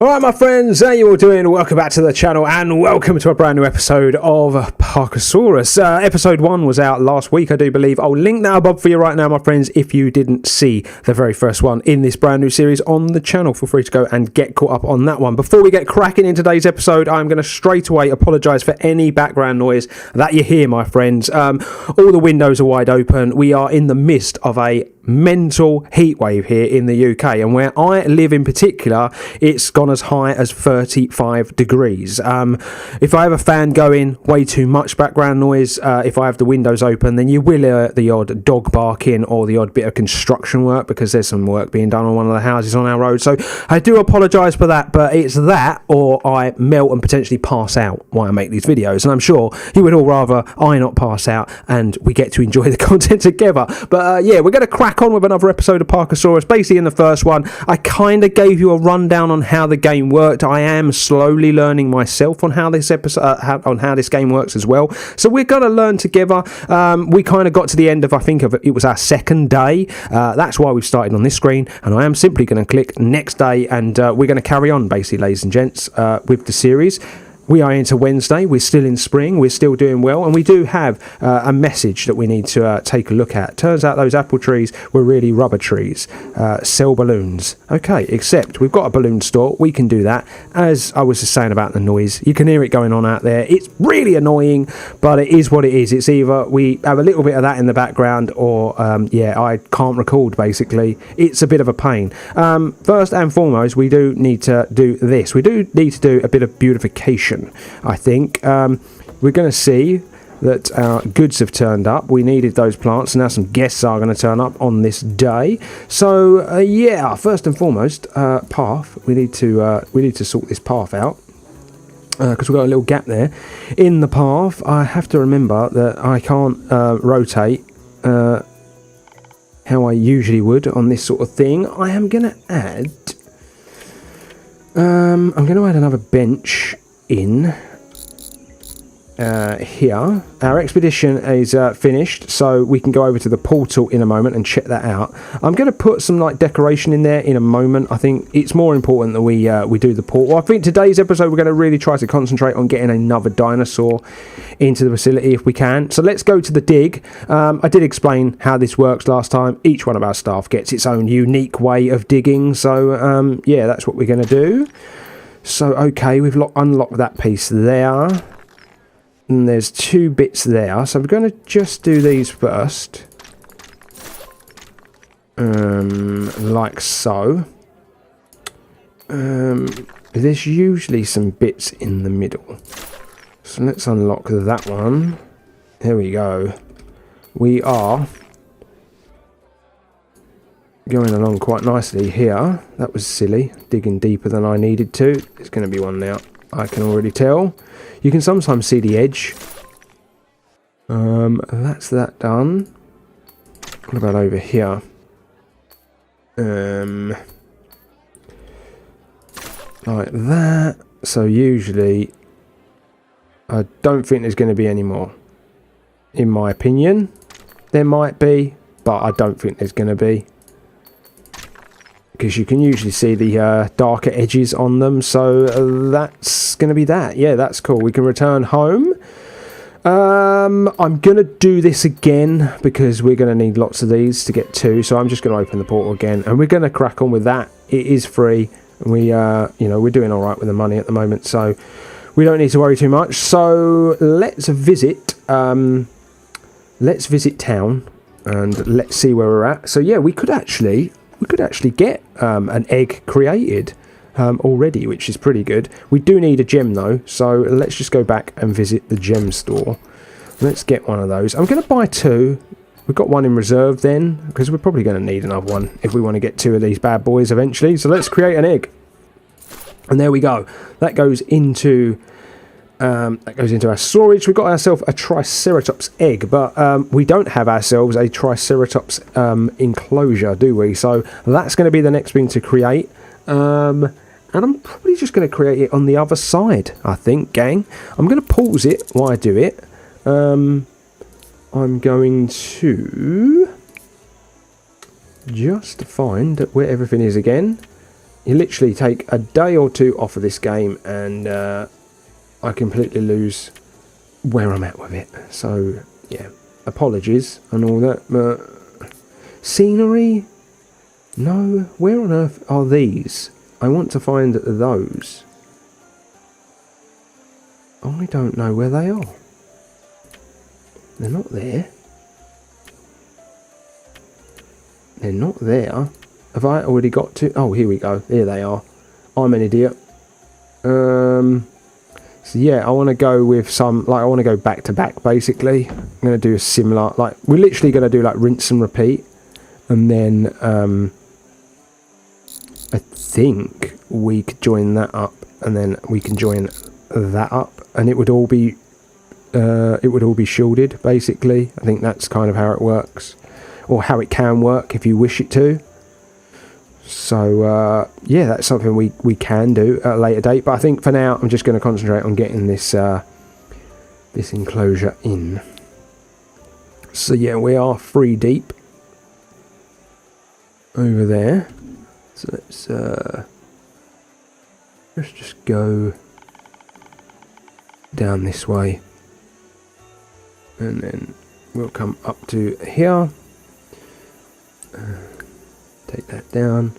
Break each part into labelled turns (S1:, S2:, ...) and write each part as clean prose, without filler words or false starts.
S1: Alright my friends, how you all doing? Welcome back to the channel and welcome to a brand new episode of Parkasaurus. Episode 1 was out last week, I do believe. I'll link that above for you right now, my friends, if you didn't see the very first one in this brand new series on the channel. Feel free to go and get caught up on that one. Before we get cracking in today's episode, I'm going to straight away apologise for any background noise that you hear, my friends. All the windows are wide open. We are in the midst of a mental heatwave here in the UK, and where I live in particular, it's gone as high as 35 degrees. If I have a fan going, way too much background noise. If I have the windows open, then you will hear the odd dog barking or the odd bit of construction work, because there's some work being done on one of the houses on our road. So I do apologise for that, but it's that or I melt and potentially pass out while I make these videos, and I'm sure you would all rather I not pass out and we get to enjoy the content together. But yeah, we're going to crack on with another episode of Parkasaurus. Basically, in the first one, I kind of gave you a rundown on how the game worked. I am slowly learning myself on how this episode, how this game works as well. So we're going to learn together. We kind of got to the end of, I think, it was our second day. That's why we've started on this screen, and I am simply going to click next day, and we're going to carry on, basically, ladies and gents, with the series. We are into Wednesday, we're still in spring, we're still doing well, and we do have a message that we need to take a look at. Turns out those apple trees were really rubber trees. Sell balloons. Okay, except we've got a balloon store, we can do that. As I was just saying about the noise, you can hear it going on out there. It's really annoying, but it is what it is. It's either we have a little bit of that in the background, or yeah, I can't record, basically. It's a bit of a pain. First and foremost, we do need to do this. We do need to do a bit of beautification, I think. We're going to see that our goods have turned up. We needed those plants, and now some guests are going to turn up on this day. So yeah, first and foremost, path. We need to sort this path out, because we've got a little gap there in the path. I have to remember that I can't rotate how I usually would on this sort of thing. I am going to add another bench in here. Our expedition is finished, so we can go over to the portal in a moment and check that out. I'm going to put some like decoration in there in a moment. I think it's more important that we do the portal. I think today's episode we're going to really try to concentrate on getting another dinosaur into the facility if we can. So let's go to the dig. I did explain how this works last time. Each one of our staff gets its own unique way of digging, so yeah, that's what we're going to do. So okay, we've unlocked that piece there, and there's 2 bits there, so we're going to just do these first, like so. There's usually some bits in the middle, so let's unlock that one. There we go. We are going along quite nicely here. That was silly, digging deeper than I needed to. There's going to be one now, I can already tell. You can sometimes see the edge. That's that done. What about over here? Like that. So usually I don't think there's going to be any more, in my opinion. There might be, but I don't think there's going to be, because you can usually see the darker edges on them. So that's going to be that. Yeah, that's cool. We can return home. I'm going to do this again because we're going to need lots of these to get to. So I'm just going to open the portal again, and we're going to crack on with that. It is free. We, you know, we're doing all right with the money at the moment, so we don't need to worry too much. So let's visit town, and let's see where we're at. So yeah, we could actually get an egg created already, which is pretty good. We do need a gem though, so let's just go back and visit the gem store. Let's get one of those. I'm going to buy 2. We've got one in reserve then, because we're probably going to need another one if we want to get 2 of these bad boys eventually. So let's create an egg, and there we go. That goes into our storage. We've got ourselves a Triceratops egg, but we don't have ourselves a Triceratops enclosure, do we? So that's going to be the next thing to create. And I'm probably just going to create it on the other side, I think, gang. I'm going to pause it while I do it. I'm going to just find where everything is again. You literally take a day or two off of this game and I completely lose where I'm at with it. So, yeah, apologies and all that. But scenery? No, where on earth are these? I want to find those. I don't know where they are. They're not there. They're not there. Have I already got to? Oh, here we go. Here they are. I'm an idiot. So yeah, I want to go with some, like, I want to go back to back, basically. I'm going to do a similar, like, we're literally going to do, like, rinse and repeat. And then, I think we could join that up, and then we can join that up, and it would all be shielded, basically. I think that's kind of how it works, or how it can work if you wish it to. So yeah, that's something we can do at a later date. But I think for now, I'm just going to concentrate on getting this this enclosure in. So yeah, we are 3 deep over there. So let's just go down this way, and then we'll come up to here. Take that down.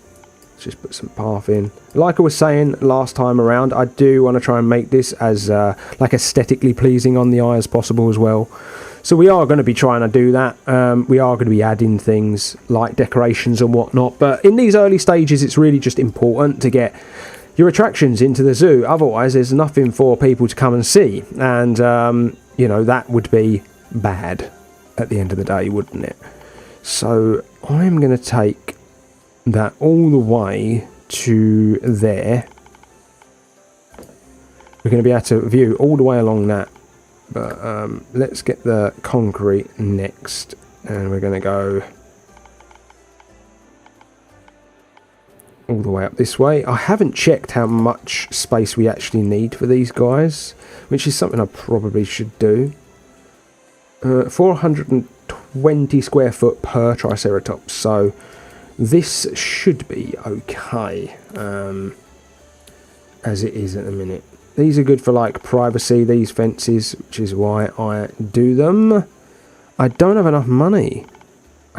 S1: Let's just put some path in. Like I was saying last time around, I do want to try and make this as like aesthetically pleasing on the eye as possible as well. So we are going to be trying to do that. We are going to be adding things like decorations and whatnot. But in these early stages, it's really just important to get your attractions into the zoo. Otherwise, there's nothing for people to come and see. And, you know, that would be bad at the end of the day, wouldn't it? So I'm going to take that all the way to there. We're going to be able to view all the way along that. But let's get the concrete next. And we're going to go all the way up this way. I haven't checked how much space we actually need for these guys, which is something I probably should do. 420 square foot per Triceratops, so this should be okay as it is at the minute. These are good for like privacy, these fences, which is why I do them. I don't have enough money.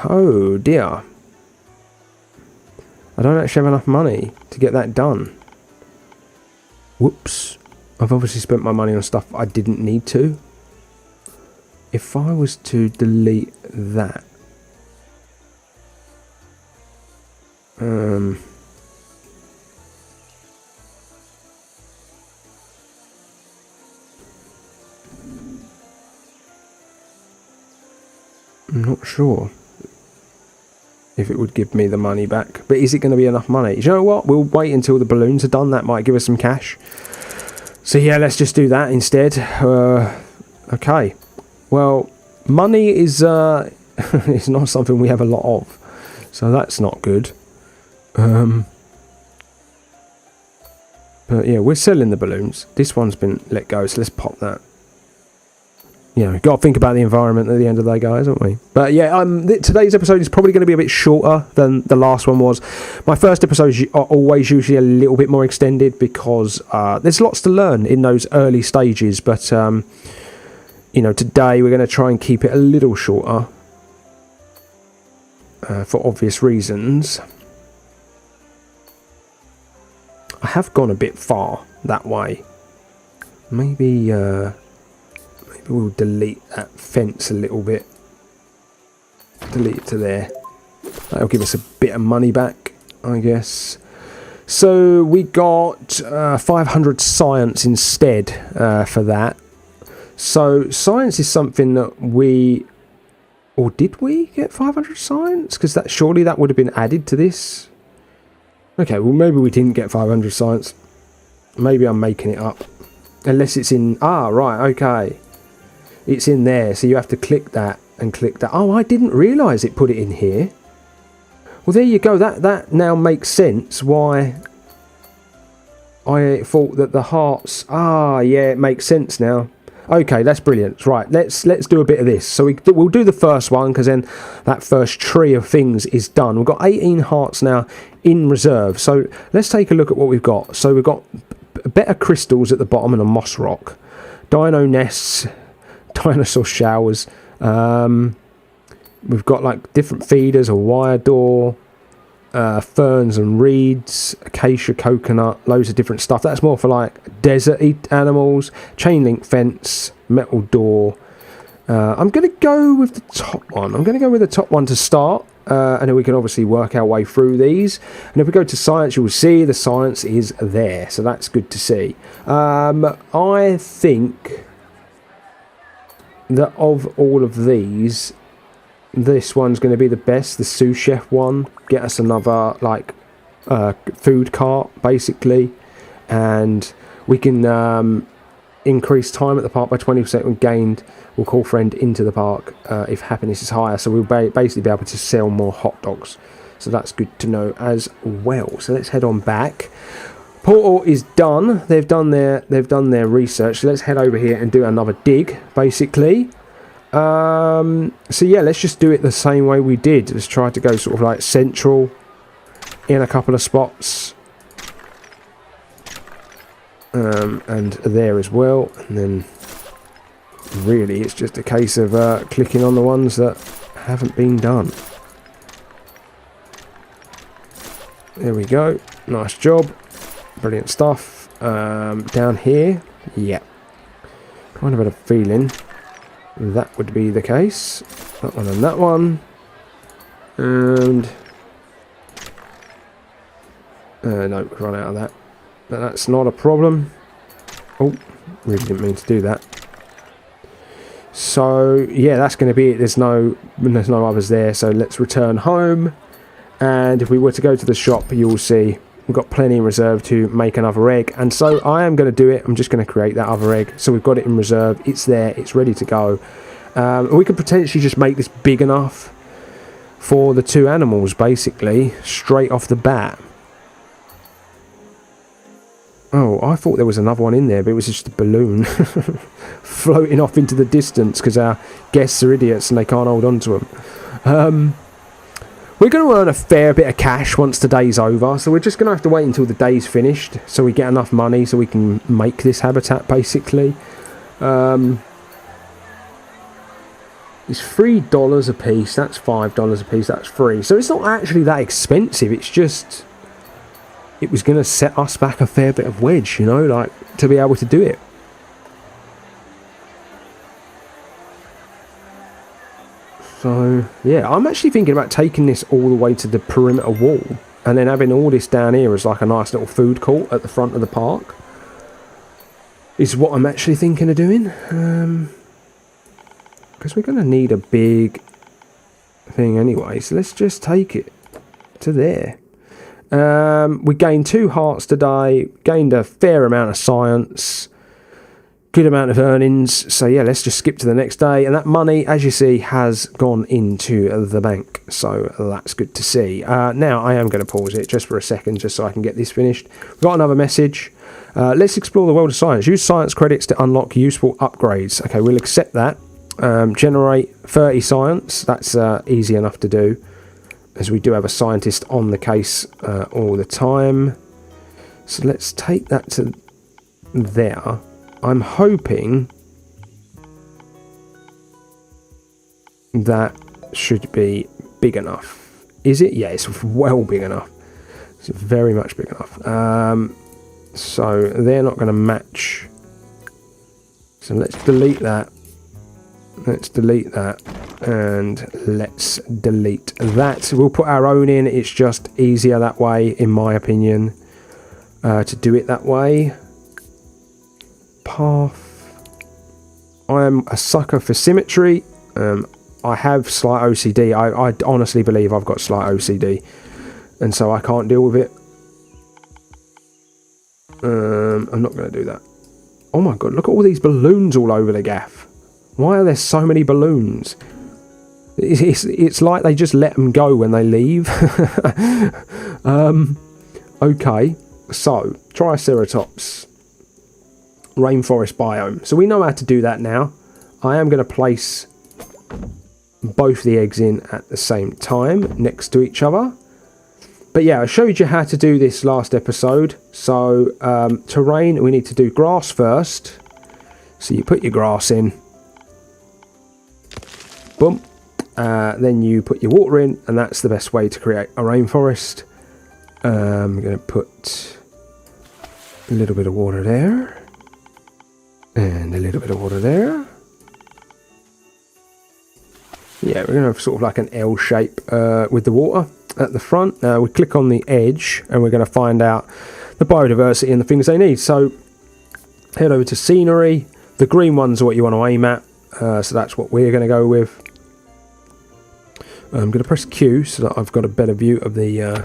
S1: Oh dear. I don't actually have enough money to get that done. Whoops. I've obviously spent my money on stuff I didn't need to. If I was to delete that, I'm not sure if it would give me the money back, but is it going to be enough money? Do you know what? We'll wait until the balloons are done. That might give us some cash. So yeah, let's just do that instead. Okay. Well, money is is not something we have a lot of, so that's not good. But yeah, we're selling the balloons. This one's been let go, so let's pop that. You know, we've got to think about the environment at the end of the day, guys, haven't we? But yeah, today's episode is probably going to be a bit shorter than the last one was. My first episodes are always usually a little bit more extended because there's lots to learn in those early stages, but you know, today we're going to try and keep it a little shorter for obvious reasons. I have gone a bit far that way. Maybe we'll delete that fence a little bit. Delete it to there. That'll give us a bit of money back, I guess. So we got 500 science instead for that. So science is something that we, or did we get 500 science? Because that surely that would have been added to this. Okay, well maybe we didn't get 500 science. Maybe I'm making it up. Unless it's in, right, okay. It's in there, so you have to click that and click that. Oh, I didn't realise it put it in here. Well, there you go. That now makes sense why I thought that the hearts, yeah, it makes sense now. Okay, that's brilliant. Right, let's do a bit of this. So we'll do the first one, because then that first tree of things is done. We've got 18 hearts now in reserve. So let's take a look at what we've got. So we've got better crystals at the bottom and a moss rock. Dino nests, dinosaur showers. We've got like different feeders, a wire door, ferns and reeds, acacia, coconut, loads of different stuff. That's more for like desert animals. Chain link fence, metal door. I'm going to go with the top one. I'm going to go with the top one to start, and then we can obviously work our way through these. And if we go to science, you will see the science is there, so that's good to see. I think that of all of these, this one's going to be the best, the sous chef one. Get us another like food cart basically, and we can increase time at the park by 20% when gained. We'll call friend into the park if happiness is higher, so we'll basically be able to sell more hot dogs, so that's good to know as well. So let's head on back. Portal is done. They've done their research, so let's head over here and do another dig basically. So yeah, let's just do it the same way we did. Let's try to go sort of like central in a couple of spots, and there as well, and then really it's just a case of clicking on the ones that haven't been done. There we go, nice job, brilliant stuff. Down here, yeah, kind of had a feeling that would be the case. That one and that one. And no, we've run out of that. But that's not a problem. Oh, really didn't mean to do that. So yeah, that's going to be it. There's no others there. So let's return home. And if we were to go to the shop, you'll see we've got plenty in reserve to make another egg. And so I am going to do it. I'm just going to create that other egg. So we've got it in reserve. It's there. It's ready to go. We could potentially just make this big enough for the two animals, basically, straight off the bat. Oh, I thought there was another one in there, but it was just a balloon floating off into the distance because our guests are idiots and they can't hold on to them. We're going to earn a fair bit of cash once the day's over, so we're just going to have to wait until the day's finished so we get enough money so we can make this habitat, basically. It's $3 a piece, that's $5 a piece, that's free. So it's not actually that expensive, it's just, it was going to set us back a fair bit of wedge, you know, like, to be able to do it. So, yeah, I'm actually thinking about taking this all the way to the perimeter wall and then having all this down here as like a nice little food court at the front of the park. Is what I'm actually thinking of doing. Because we're going to need a big thing anyway, so let's just take it to there. We gained 2 hearts today, gained a fair amount of science, good amount of earnings. So yeah, let's just skip to the next day, and that money, as you see, has gone into the bank, so that's good to see. Now I am going to pause it just for a second just so I can get this finished. We've got another message. Let's explore the world of science. Use science credits to unlock useful upgrades. Okay, we'll accept that. Generate 30 science. That's easy enough to do, as we do have a scientist on the case all the time. So let's take that to there. I'm hoping that should be big enough. Is it? Yeah, it's well big enough. It's very much big enough. So they're not going to match. So let's delete that. Let's delete that. And let's delete that. We'll put our own in. It's just easier that way, in my opinion, to do it that way. Path. I am a sucker for symmetry. I have slight OCD. I honestly believe I've got slight OCD, and so I can't deal with it. I'm not going to do that. Oh my god, look at all these balloons all over the gaff. Why are there so many balloons? It's like they just let them go when they leave. Okay, so Triceratops. rainforest biome. So we know how to do that now. I am going to place both the eggs in at the same time next to each other. But yeah, I showed you how to do this last episode. So terrain, we need to do grass first. So you put your grass in. Boom. Then you put your water in, and that's the best way to create a rainforest. I'm going to put a little bit of water there. And a little bit of water there. Yeah, we're going to have sort of like an L shape with the water at the front. We click on the edge and we're going to find out the biodiversity and the things they need. So head over to scenery. The green ones are what you want to aim at. So that's what we're going to go with. I'm going to press Q so that I've got a better view of the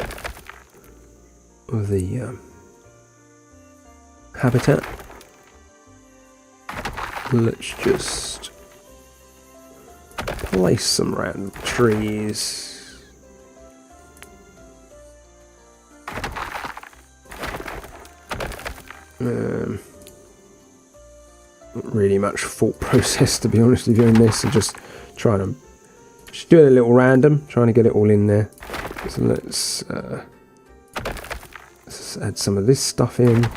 S1: habitat. Let's just place some random trees. Not really much thought process, to be honest with you, in this. I'm just trying to do it a little random, trying to get it all in there. So let's add some of this stuff in.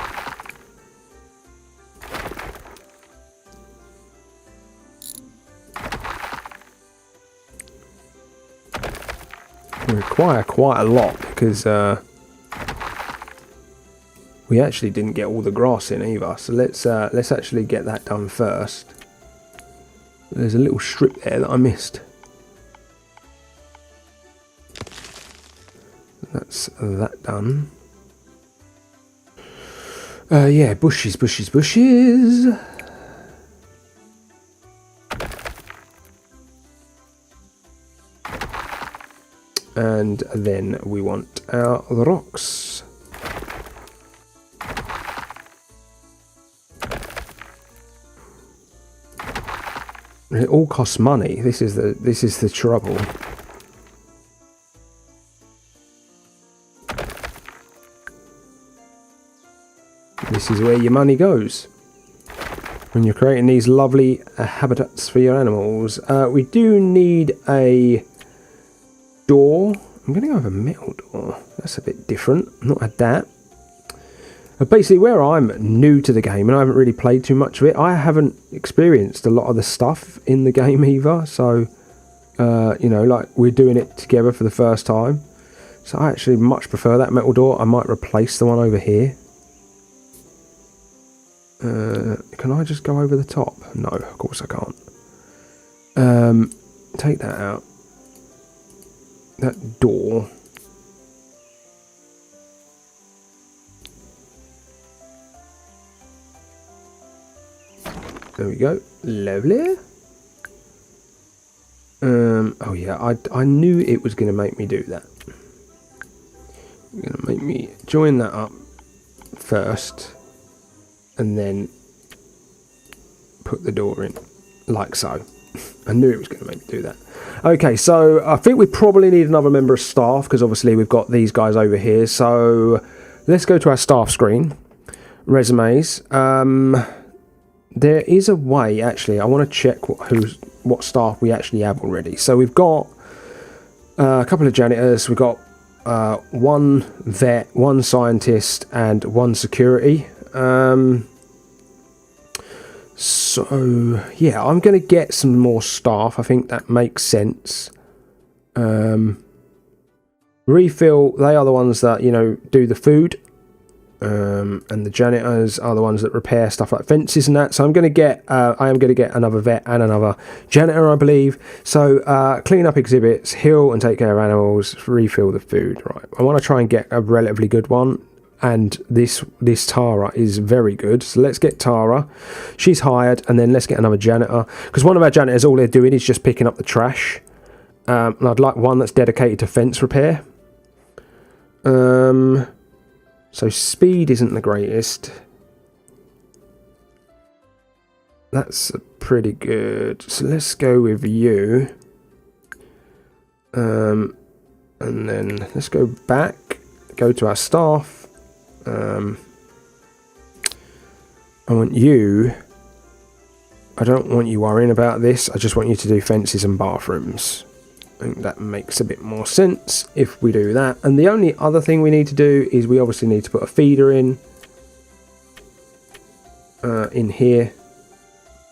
S1: We require quite a lot because we actually didn't get all the grass in either. So let's actually get that done first. There's a little strip there that I missed. That's that done. Yeah, bushes. And then we want our rocks. It all costs money. This is the trouble. This is where your money goes when you're creating these lovely habitats for your animals. We do need a door. I'm going to go with a metal door. That's a bit different. Not had that. But basically, where I'm new to the game and I haven't really played too much of it, I haven't experienced a lot of the stuff in the game either. So, you know, like we're doing it together for the first time. So I actually much prefer that metal door. I might replace the one over here. Can I just go over the top? No, of course I can't. Take that out. That door. There we go. Lovely. Oh yeah, I knew it was going to make me do that. It's going to make me join that up first. And then put the door in, like so. I knew it was going to make me do that. Okay, so I think we probably need another member of staff, because obviously we've got these guys over here. So let's go to our staff screen. Resumes. There is a way, actually, I want to check what staff we actually have already. So we've got a couple of janitors. We've got one vet, one scientist, and one security. So yeah, I'm going to get some more staff. I think that makes sense. Refill, they are the ones that, you know, do the food. And the janitors are the ones that repair stuff like fences and that. So I am going to get another vet and another janitor, I believe. So clean up exhibits, heal and take care of animals, refill the food. Right, I want to try and get a relatively good one. And this Tara is very good. So let's get Tara. She's hired, and then let's get another janitor. Because one of our janitors, all they're doing is just picking up the trash. And I'd like one that's dedicated to fence repair. So speed isn't the greatest. That's pretty good. So let's go with you. And then let's go back. Go to our staff. I don't want you worrying about this. I just want you to do fences and bathrooms. I think that makes a bit more sense if we do that. And the only other thing we need to do is we obviously need to put a feeder in here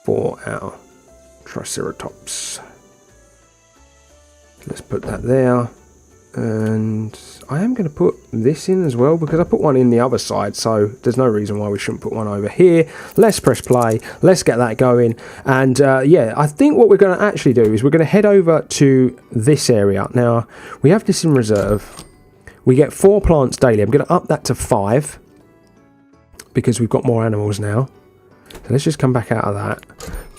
S1: for our Triceratops. Let's put that there. And I am going to put this in as well, because I put one in the other side, so there's no reason why we shouldn't put one over here. Let's press play, let's get that going. And yeah, I think what we're going to actually do is we're going to head over to this area. Now, we have this in reserve. We get 4 plants daily. I'm going to up that to 5 because we've got more animals now. So let's just come back out of that.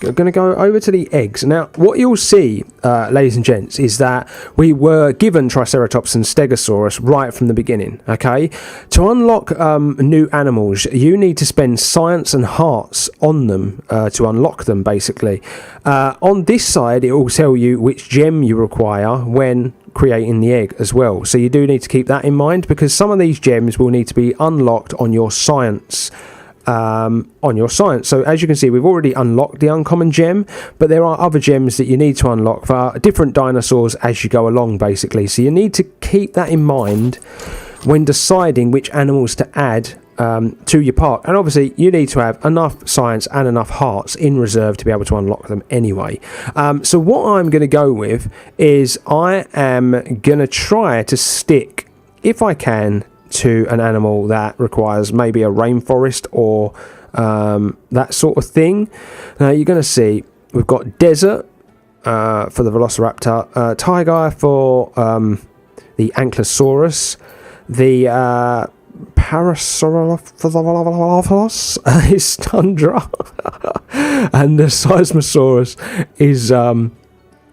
S1: I'm going to go over to the eggs. Now, what you'll see, ladies and gents, is that we were given Triceratops and Stegosaurus right from the beginning, okay? To unlock new animals, you need to spend science and hearts on them to unlock them, basically. On this side, it will tell you which gem you require when creating the egg as well. So you do need to keep that in mind, because some of these gems will need to be unlocked on your science. So as you can see, we've already unlocked the uncommon gem, but there are other gems that you need to unlock for different dinosaurs as you go along, basically. So you need to keep that in mind when deciding which animals to add to your park. And obviously you need to have enough science and enough hearts in reserve to be able to unlock them anyway. So what I'm going to go with is I am going to try to stick, if I can, to an animal that requires maybe a rainforest or that sort of thing. Now you're going to see we've got desert for the Velociraptor, tiger for the Ankylosaurus, the Parkasaurus is tundra, and the Seismosaurus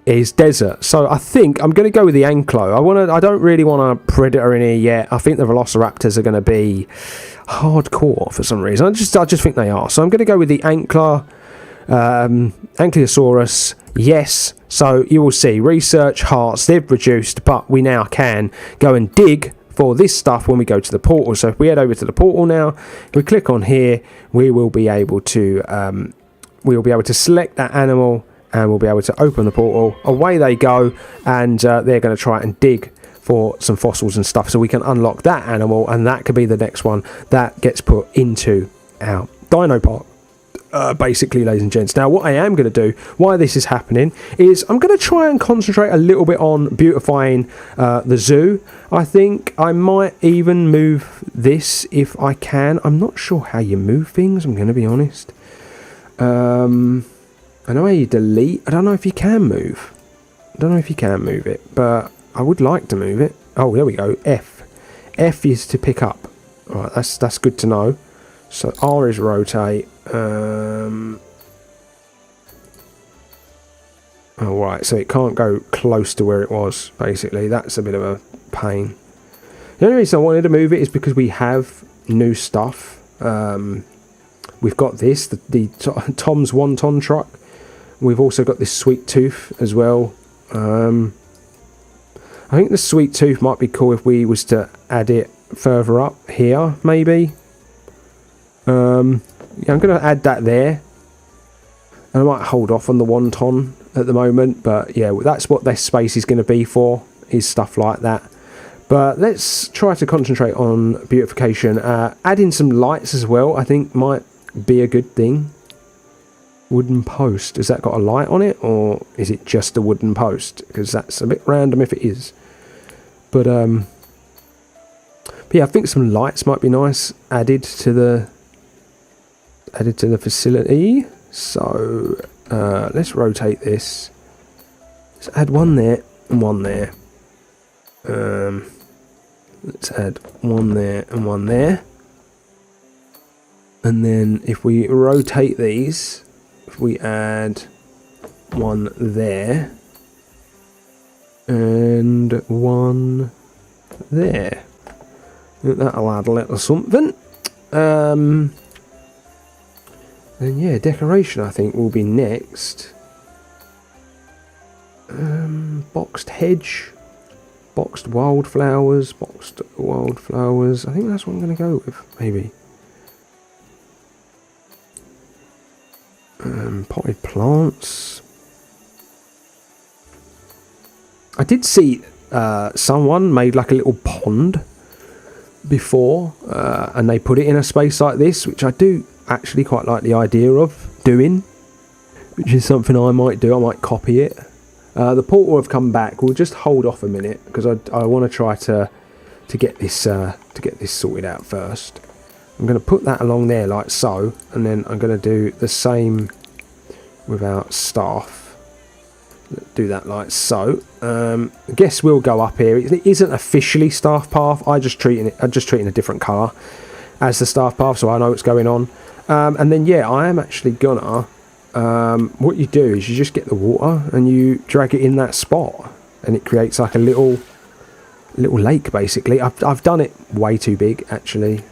S1: is desert. So I think I'm going to go with the Ankylo. I don't really want a predator in here yet. I think the Velociraptors are going to be hardcore for some reason. I just think they are. So I'm going to go with the Ankylosaurus. Yes. So you will see research hearts, they've reduced, but we now can go and dig for this stuff when we go to the portal. So if we head over to the portal now, we click on here, we will be able to select that animal, and we'll be able to open the portal. Away they go, and they're going to try and dig for some fossils and stuff, so we can unlock that animal, and that could be the next one that gets put into our dino park. Basically, ladies and gents. Now, what I am going to do, why this is happening, is I'm going to try and concentrate a little bit on beautifying the zoo. I think I might even move this if I can. I'm not sure how you move things, I'm going to be honest. I know how you delete. I don't know if you can move. I don't know if you can move it, but I would like to move it. Oh, there we go. F. F is to pick up. All right, that's good to know. So R is rotate. Oh, right, so it can't go close to where it was, basically. That's a bit of a pain. The only reason I wanted to move it is because we have new stuff. We've got this, the Tom's Wonton truck. We've also got this sweet tooth as well. I think the sweet tooth might be cool if we was to add it further up here, maybe. Yeah, I'm going to add that there. And I might hold off on the wonton at the moment, but yeah, that's what this space is going to be for, is stuff like that. But let's try to concentrate on beautification. Adding some lights as well, I think might be a good thing. Wooden post, has that got a light on it, or is it just a wooden post? Because that's a bit random if it is. But yeah, I think some lights might be nice added to the facility. So let's rotate this. Let's add one there and one there. Let's add one there and one there. And then if we rotate these, if we add one there and one there, that'll add a little something. Then yeah, decoration I think will be next. Boxed hedge, boxed wildflowers. I think that's what I'm going to go with, maybe. Potted plants. I did see someone made like a little pond before, and they put it in a space like this, which I do actually quite like the idea of doing, which is something I might do. I might copy it. The portal have come back. We'll just hold off a minute because I want to try to get this sorted out first. I'm going to put that along there like so, and then I'm going to do the same with our staff. Do that like so. I guess we'll go up here. It isn't officially staff path. I'm just treating a different colour as the staff path, so I know what's going on. And then yeah, I am actually gonna. What you do is you just get the water and you drag it in that spot, and it creates like a little lake basically. I've done it way too big actually.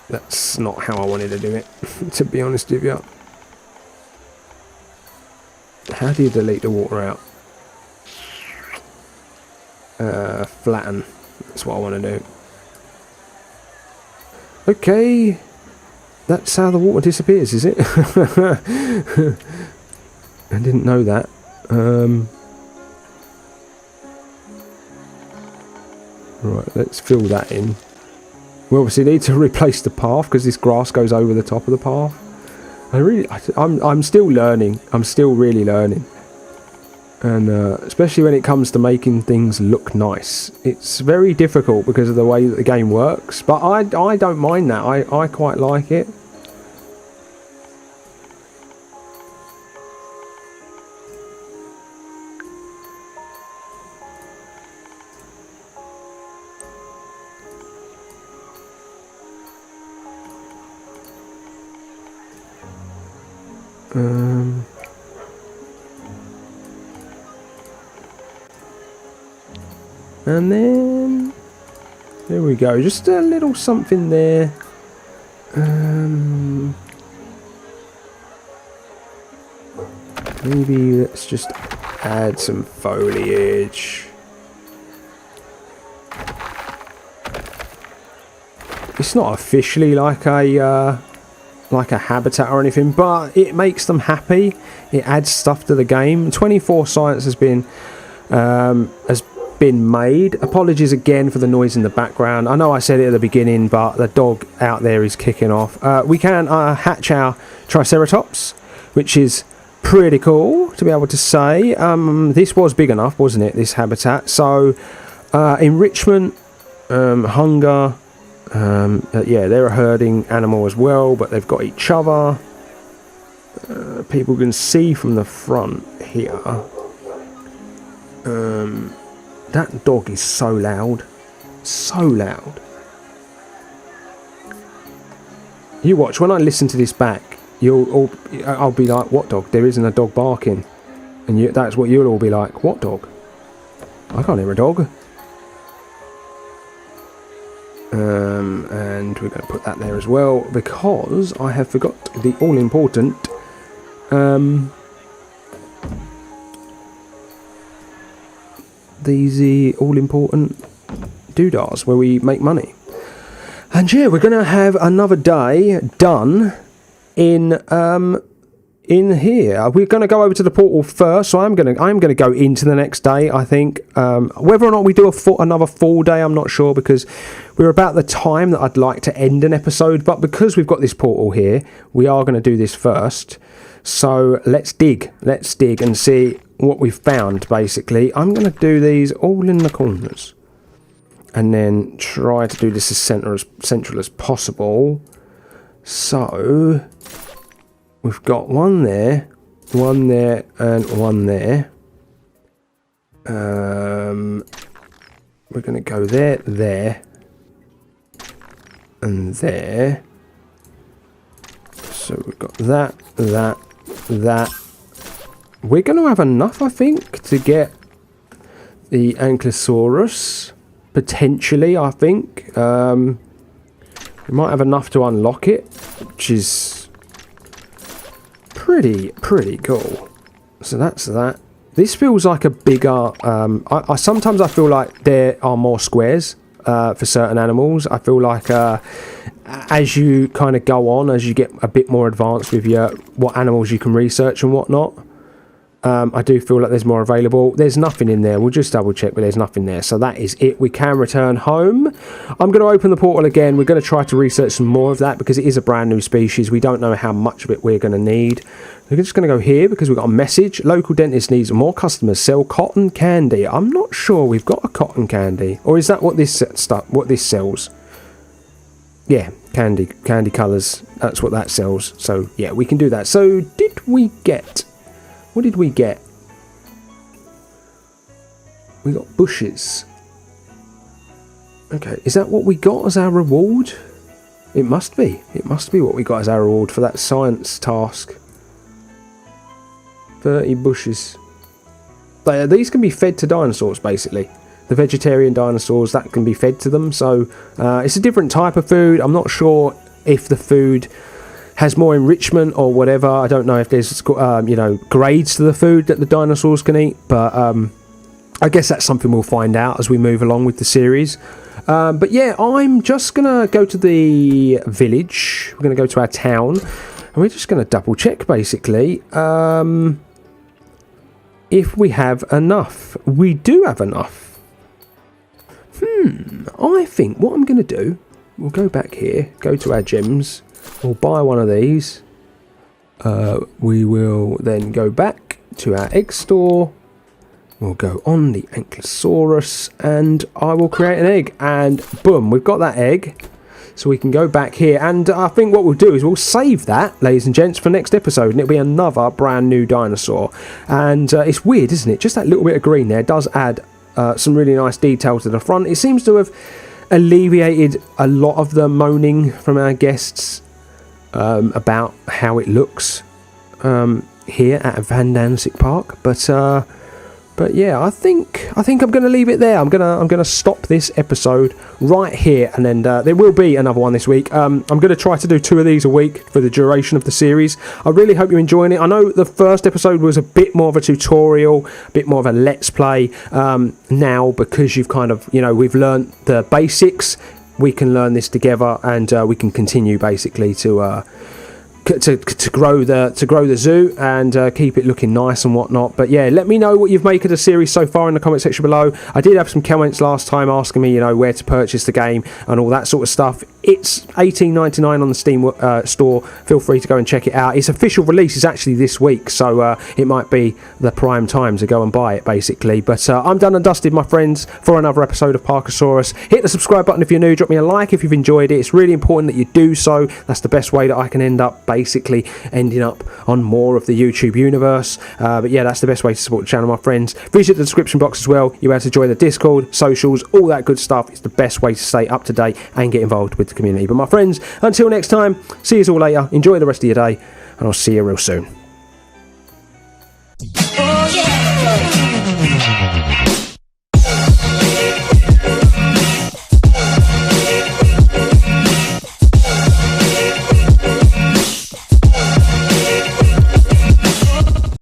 S1: That's not how I wanted to do it, to be honest with you. How do you delete the water out? Flatten. That's what I want to do. Okay. That's how the water disappears, is it? I didn't know that. Right, let's fill that in. We obviously need to replace the path because this grass goes over the top of the path. I'm still learning. I'm still really learning, and especially when it comes to making things look nice, it's very difficult because of the way that the game works. But I don't mind that. I quite like it. And then there we go, just a little something there. Maybe let's just add some foliage. It's not officially like a habitat or anything, but it makes them happy. It adds stuff to the game. 24 science has been made. Apologies again for the noise in the background. I know I said it at the beginning, but the dog out there is kicking off. We can hatch our Triceratops, which is pretty cool to be able to say. This was big enough, wasn't it, this habitat? So enrichment, hunger, yeah, they're a herding animal as well, but they've got each other. People can see from the front here. That dog is so loud. So loud. You watch, when I listen to this back, I'll be like, what dog? There isn't a dog barking. And that's what you'll all be like, what dog? I can't hear a dog. And we're going to put that there as well, because I have forgot the all-important these all-important doodahs where we make money. And yeah, we're going to have another day done in here. We're going to go over to the portal first, so I'm going to go into the next day, I think. Whether or not we do another full day, I'm not sure, because we're about the time that I'd like to end an episode, but because we've got this portal here, we are going to do this first. So let's dig and see what we've found, basically. I'm going to do these all in the corners and then try to do this as central as possible. So we've got one there, and one there. We're going to go there, and there. So we've got that. We're going to have enough, I think, to get the Ankylosaurus. Potentially, I think. We might have enough to unlock it, which is pretty cool. So that's that. This feels like a bigger... sometimes I feel like there are more squares for certain animals. I feel like as you kind of go on, as you get a bit more advanced with what animals you can research and whatnot, I do feel like there's more available. There's nothing in there. We'll just double check, but there's nothing there. So that is it. We can return home. I'm going to open the portal again. We're going to try to research some more of that because it is a brand new species. We don't know how much of it we're going to need. We're just going to go here because we've got a message. Local dentist needs more customers. Sell cotton candy. I'm not sure we've got a cotton candy. Or is that what this sells? Yeah, candy colours. That's what that sells. So yeah, we can do that. So did we get... What did we get? We got bushes. Okay, is that what we got as our reward? It must be. It must be what we got as our reward for that science task. 30 bushes. These can be fed to dinosaurs, basically. The vegetarian dinosaurs, that can be fed to them. So it's a different type of food. I'm not sure if the food has more enrichment or whatever. I don't know if there's grades to the food that the dinosaurs can eat, but I guess that's something we'll find out as we move along with the series. But yeah, I'm just gonna go to the village. We're gonna go to our town and we're just gonna double check basically if we have enough. We do have enough. I think what I'm gonna do, we'll go back here, go to our gems. We'll buy one of these. We will then go back to our egg store. We'll go on the Ankylosaurus and I will create an egg. And boom, we've got that egg. So we can go back here. And I think what we'll do is we'll save that, ladies and gents, for next episode. And it'll be another brand new dinosaur. And it's weird, isn't it? Just that little bit of green there does add some really nice detail to the front. It seems to have alleviated a lot of the moaning from our guests about how it looks here at Van Danzig Park, but yeah, I think I'm going to leave it there. I'm gonna stop this episode right here, and then there will be another one this week. I'm going to try to do 2 of these a week for the duration of the series. I really hope you're enjoying it. I know the first episode was a bit more of a tutorial, a bit more of a let's play. Now, because you've kind of, we've learned the basics, we can learn this together, and we can continue basically to grow the zoo and keep it looking nice and whatnot. But yeah, let me know what you've made of the series so far in the comment section below. I did have some comments last time asking me, where to purchase the game and all that sort of stuff. It's $18.99 on the Steam store. Feel free to go and check it out. Its official release is actually this week, so it might be the prime time to go and buy it, basically. But I'm done and dusted, my friends, for another episode of Parkasaurus. Hit the subscribe button if you're new. Drop me a like if you've enjoyed it. It's really important that you do so. That's the best way that I can end up basically ending up on more of the YouTube universe. But yeah, that's the best way to support the channel, my friends. Visit the description box as well. You're able to join the Discord, socials, all that good stuff. It's the best way to stay up to date and get involved with the community. But my friends, until next time, see you all later. Enjoy the rest of your day, and I'll see you real soon.